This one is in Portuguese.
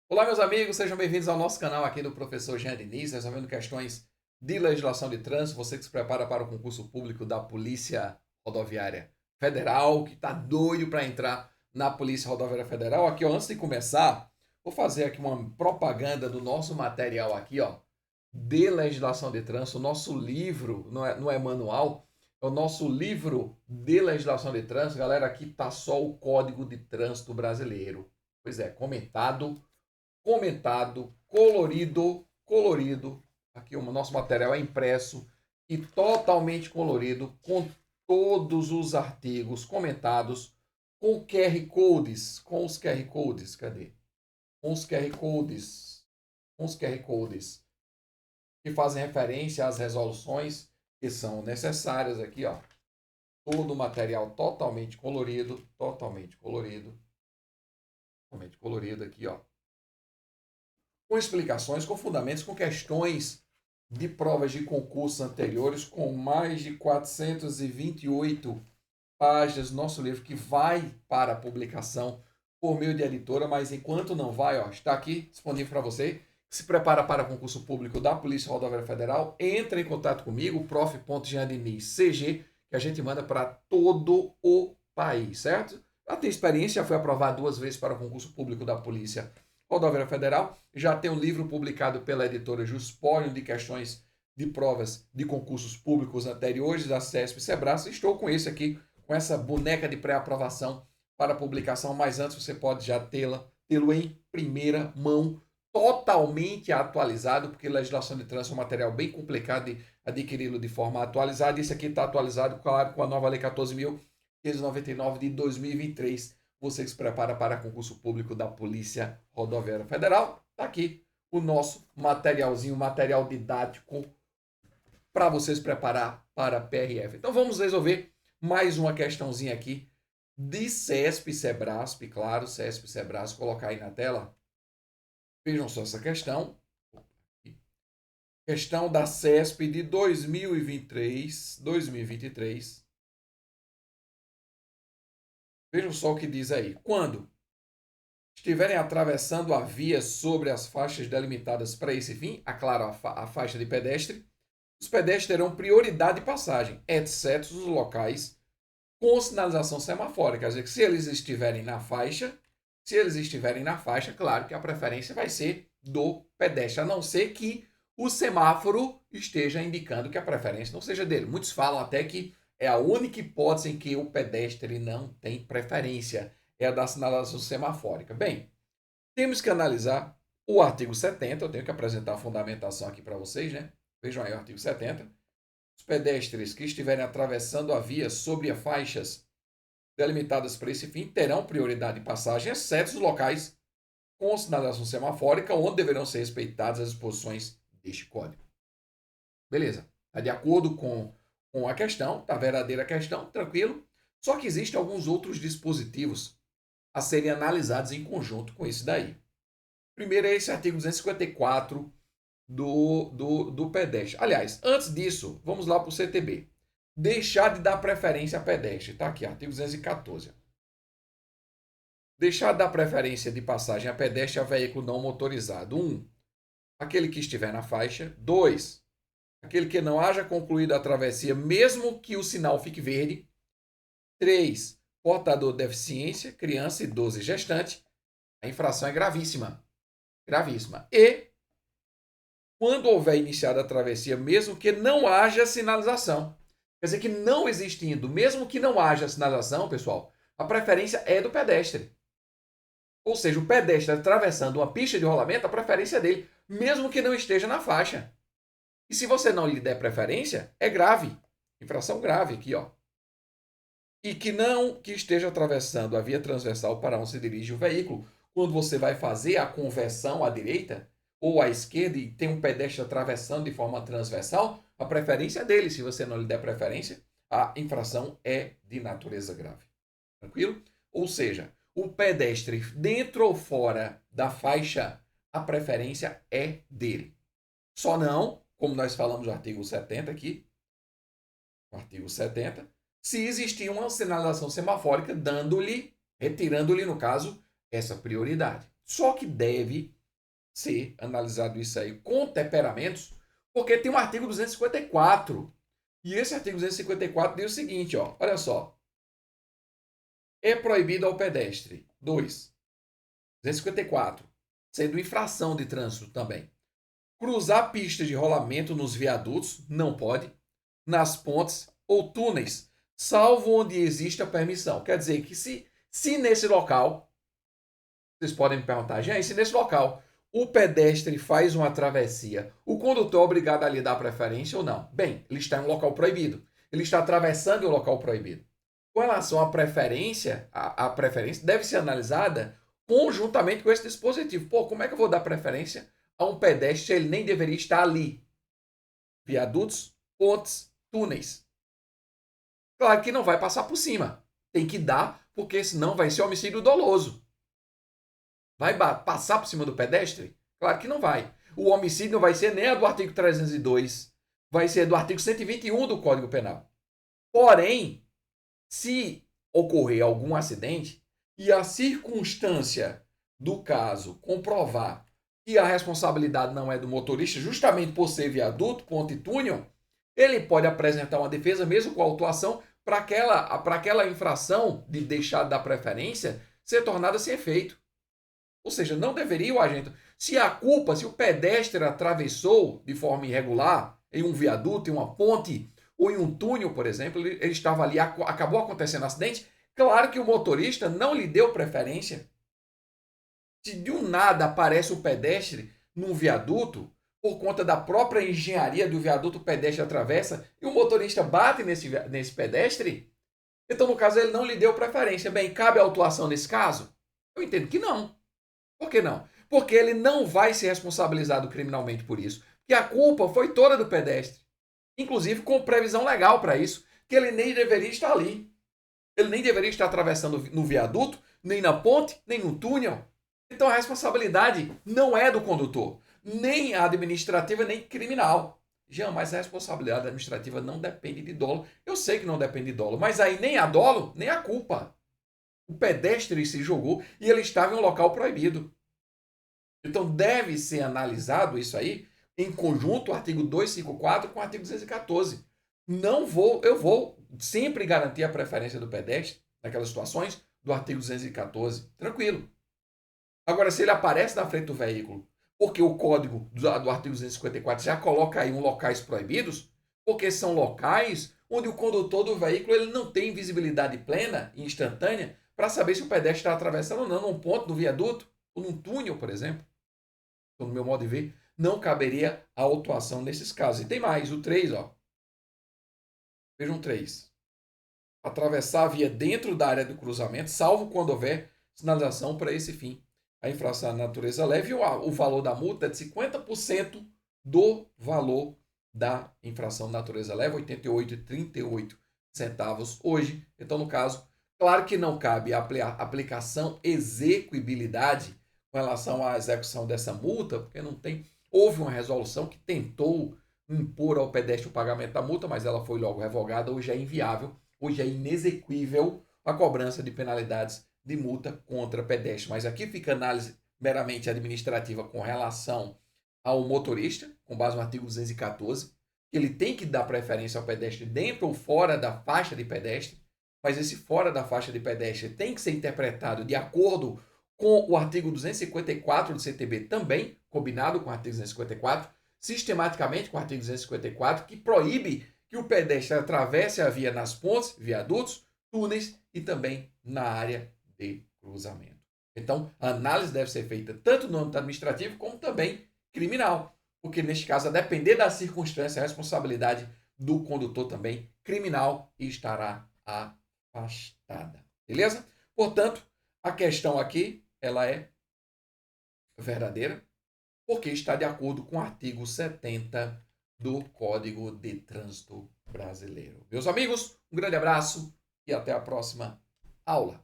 Olá, meus amigos, sejam bem-vindos ao nosso canal aqui do professor Jean Diniz, resolvendo questões de legislação de trânsito. Você que se prepara para o concurso público da Polícia Rodoviária Federal, que está doido para entrar na Polícia Rodoviária Federal. Aqui, ó, antes de começar, vou fazer aqui uma propaganda do nosso material aqui, ó, de legislação de trânsito. O nosso livro, não é manual, é o nosso livro de legislação de trânsito. Galera, aqui tá só o Código de Trânsito Brasileiro. Pois é, comentado, colorido. Aqui o nosso material é impresso e totalmente colorido, com todos os artigos comentados, com QR Codes, com os QR Codes, cadê? Com os QR Codes que fazem referência às resoluções que são necessárias aqui, ó. Todo o material totalmente colorido aqui, ó, com explicações, com fundamentos, com questões de provas de concursos anteriores, com mais de 428 páginas do nosso livro, que vai para a publicação por meio de editora, mas enquanto não vai, ó, está aqui disponível para você. Se prepara para concurso público da Polícia Rodoviária Federal, entre em contato comigo, prof.jeandiniz.cg, que a gente manda para todo o país, certo? Já tem experiência, já foi aprovado 2 vezes para o concurso público da Polícia Rodoviária Federal, já tem um livro publicado pela editora Juspólio de questões de provas de concursos públicos anteriores da CESP e Sebrae. Estou com esse aqui, com essa boneca de pré-aprovação para publicação, mas antes você pode já tê-lo em primeira mão, totalmente atualizado, porque legislação de trânsito é um material bem complicado de adquiri-lo de forma atualizada. Esse aqui está atualizado, claro, com a nova Lei 14.599 de 2023. Você que se prepara para concurso público da Polícia Rodoviária Federal, está aqui o nosso materialzinho, material didático para você se preparar para a PRF. Então vamos resolver mais uma questãozinha aqui de CESP e Sebrasp, claro, CESP e Sebrasp, colocar aí na tela. Vejam só essa questão. Questão da CESP de 2023. Vejam só o que diz aí. Quando estiverem atravessando a via sobre as faixas delimitadas para esse fim, aclaro, a faixa de pedestre, os pedestres terão prioridade de passagem, exceto os locais com sinalização semafórica. Quer dizer que se eles estiverem na faixa, claro que a preferência vai ser do pedestre, a não ser que o semáforo esteja indicando que a preferência não seja dele. Muitos falam até que é a única hipótese em que o pedestre não tem preferência, é a da sinalização semafórica. Bem, temos que analisar o artigo 70, eu tenho que apresentar a fundamentação aqui para vocês, né? Vejam aí o artigo 70. Os pedestres que estiverem atravessando a via sobre as faixas delimitadas para esse fim terão prioridade de passagem, exceto os locais com sinalização semafórica, onde deverão ser respeitadas as disposições deste código. Beleza. Está de acordo com a questão, está a verdadeira questão, tranquilo. Só que existem alguns outros dispositivos a serem analisados em conjunto com esse daí. Primeiro é esse artigo 254 do pedestre. Aliás, antes disso, vamos lá para o CTB. Deixar de dar preferência a pedestre. Está aqui, artigo 214. Deixar de dar preferência de passagem a pedestre a veículo não motorizado. 1. Aquele que estiver na faixa. 2. Aquele que não haja concluído a travessia, mesmo que o sinal fique verde. 3. Portador de deficiência, criança, idoso e gestante. A infração é gravíssima. Gravíssima. E quando houver iniciado a travessia, mesmo que não haja sinalização. Quer dizer que não existindo, mesmo que não haja sinalização, pessoal, a preferência é do pedestre. Ou seja, o pedestre atravessando uma pista de rolamento, a preferência é dele, mesmo que não esteja na faixa. E se você não lhe der preferência, é grave. Infração grave aqui, ó. E que esteja atravessando a via transversal para onde se dirige o veículo. Quando você vai fazer a conversão à direita ou à esquerda e tem um pedestre atravessando de forma transversal, a preferência é dele. Se você não lhe der preferência, a infração é de natureza grave. Tranquilo? Ou seja, o pedestre dentro ou fora da faixa, a preferência é dele. Só não, como nós falamos no artigo 70 aqui, no artigo 70, se existir uma sinalização semafórica retirando-lhe, no caso, essa prioridade. Só que deve ser analisado isso aí com temperamentos, porque tem um artigo 254. E esse artigo 254 diz o seguinte, ó, olha só. É proibido ao pedestre. 2. 254. Sendo infração de trânsito também. Cruzar pistas de rolamento nos viadutos, não pode. Nas pontes ou túneis, salvo onde exista permissão. Quer dizer que se nesse local, vocês podem me perguntar, gente, se nesse local o pedestre faz uma travessia, o condutor é obrigado a lhe dar preferência ou não? Bem, ele está em um local proibido. Ele está atravessando um local proibido. Com relação à preferência, a preferência deve ser analisada conjuntamente com esse dispositivo. Pô, como é que eu vou dar preferência a um pedestre se ele nem deveria estar ali? Viadutos, pontes, túneis. Claro que não vai passar por cima. Tem que dar, porque senão vai ser homicídio doloso. Vai passar por cima do pedestre? Claro que não vai. O homicídio não vai ser nem a do artigo 302, vai ser do artigo 121 do Código Penal. Porém, se ocorrer algum acidente e a circunstância do caso comprovar que a responsabilidade não é do motorista, justamente por ser viaduto, ponte e túnel, ele pode apresentar uma defesa, mesmo com autuação, para aquela infração de deixar de dar preferência ser tornada sem efeito. Ou seja, não deveria o agente. Se o pedestre atravessou de forma irregular em um viaduto, em uma ponte ou em um túnel, por exemplo, ele estava ali, acabou acontecendo um acidente, claro que o motorista não lhe deu preferência. Se de um nada aparece o pedestre num viaduto, por conta da própria engenharia do viaduto, o pedestre atravessa e o motorista bate nesse pedestre, então, no caso, ele não lhe deu preferência. Bem, cabe a autuação nesse caso? Eu entendo que não. Por que não? Porque ele não vai ser responsabilizado criminalmente por isso. Que a culpa foi toda do pedestre. Inclusive com previsão legal para isso, que ele nem deveria estar ali. Ele nem deveria estar atravessando no viaduto, nem na ponte, nem no túnel. Então a responsabilidade não é do condutor, nem administrativa, nem criminal. Jean, mas a responsabilidade administrativa não depende de dolo. Eu sei que não depende de dolo, mas aí nem a dolo, nem a culpa. O pedestre se jogou e ele estava em um local proibido. Então deve ser analisado isso aí em conjunto, o artigo 254 com o artigo 214. Eu vou sempre garantir a preferência do pedestre naquelas situações do artigo 214. Tranquilo. Agora, se ele aparece na frente do veículo, porque o código do artigo 254 já coloca aí locais proibidos, porque são locais onde o condutor do veículo ele não tem visibilidade plena e instantânea para saber se o pedestre está atravessando ou não num ponto do viaduto ou num túnel, por exemplo. Então, no meu modo de ver, não caberia a autuação nesses casos. E tem mais, o 3, ó. Vejam 3. Atravessar a via dentro da área do cruzamento, salvo quando houver sinalização para esse fim. A infração de natureza leve e o valor da multa é de 50% do valor da infração de natureza leve, 88,38 centavos hoje. Então, no caso, claro que não cabe a aplicação execuibilidade com relação à execução dessa multa, porque houve uma resolução que tentou impor ao pedestre o pagamento da multa, mas ela foi logo revogada. Hoje é inviável, hoje é inexequível a cobrança de penalidades de multa contra pedestre. Mas aqui fica análise meramente administrativa com relação ao motorista, com base no artigo 214, que ele tem que dar preferência ao pedestre dentro ou fora da faixa de pedestre, mas esse fora da faixa de pedestre tem que ser interpretado de acordo com o artigo 254 do CTB também, combinado com o artigo 254, sistematicamente com o artigo 254, que proíbe que o pedestre atravesse a via nas pontes, viadutos, túneis e também na área de cruzamento. Então, a análise deve ser feita tanto no âmbito administrativo como também criminal, porque neste caso, a depender da circunstância, a responsabilidade do condutor também criminal estará afastada. Beleza? Portanto, a questão aqui, ela é verdadeira, porque está de acordo com o artigo 70 do Código de Trânsito Brasileiro. Meus amigos, um grande abraço e até a próxima aula.